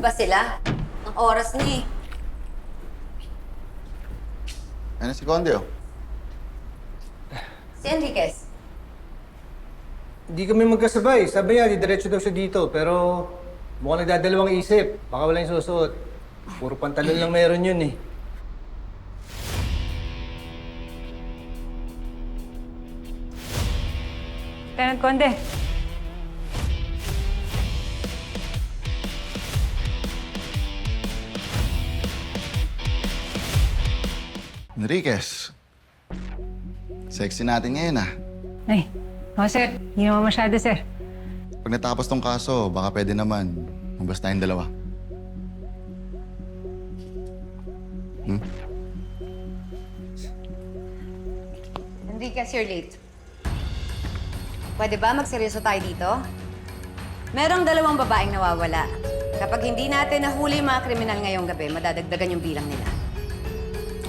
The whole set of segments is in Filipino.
ba sila? Ang oras na eh. Ano si Conde, oh? Si Enriquez. Hindi kami magkasabay. Sabi niya, didiretso daw siya dito. Pero mukhang nagdadalawang isip. Baka wala yung susuot. Puro pantalon lang meron yun eh. Lieutenant Conde. Enriquez. Sexy natin ngayon, ah. Ay, sir. Hindi naman masyado, sir. Pag natapos tong kaso, baka pwede naman. Mabas tayong dalawa. Enriquez, you're late. Pwede ba magseryoso tayo dito? Merong dalawang babaeng nawawala. Kapag hindi natin nahuli yung mga kriminal ngayong gabi, madadagdagan yung bilang nila.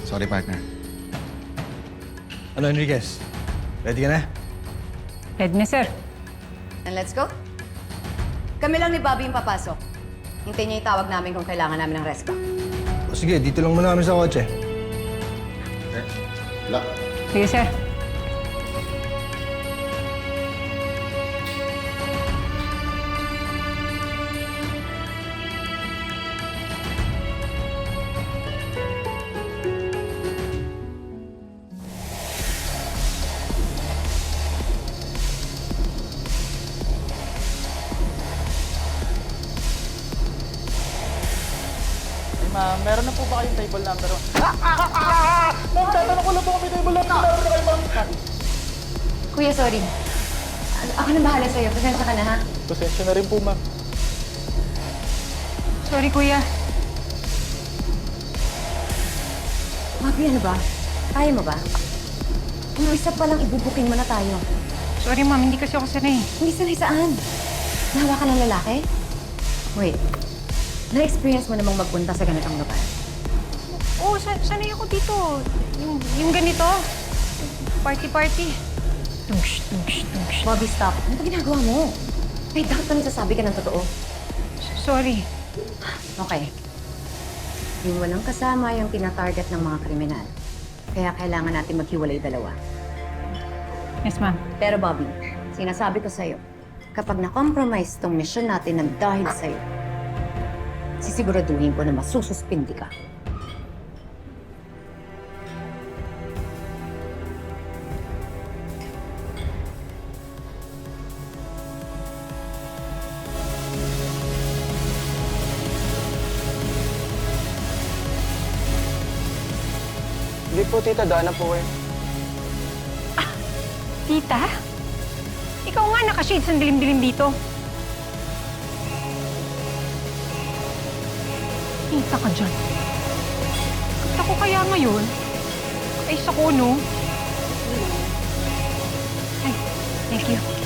Sorry, partner. Ano, Enriquez? Ready ka na? Ready na, sir. And let's go. Kami lang ni Bobby yung papasok. Hintayin niya yung tawag namin kung kailangan namin ng rescue. O sige, dito lang muna kami sa kotse. Okay. Lock. Sige, sir. Ma'am, meron na po ba kayong table number? Ma'am, tatanong ko lang po kami table number. Meron na kayo, ma'am. Kuya, sorry. Ako na bahala sa'yo. Pasensya ka na, ha? Pasensya na rin po, ma'am. Sorry, kuya. Bobby, ano ba? Kaya mo ba? Yung isa pa lang ibubuking mo na tayo. Sorry, ma'am. Hindi kasi ako sanay. Hindi sanay saan? Nahawa ka ng lalaki? Wait. Na-experience mo namang magpunta sa ganitong lugar? Oo, sanay ako dito. Yung ganito. Party-party. Tugsh, tugsh, tugsh. Bobby, stop. Ano ba ginagawa mo? May doubt na nagsasabi ka ng totoo. Sorry. Okay. Yung walang kasama yung tinatarget ng mga kriminal. Kaya kailangan natin maghiwalay dalawa. Yes, ma'am. Pero Bobby, sinasabi ko sa'yo, kapag na-compromise tong mission natin ng dahil sa'yo, sisiguraduhin ko na masususpindi ka. Hindi po, tita. Daan na po kayo. Tita? Ikaw nga naka-shades ang dilim-dilim dito. Tita ka dyan. At ako kaya ngayon? Ay, sa kono. Ay, thank you.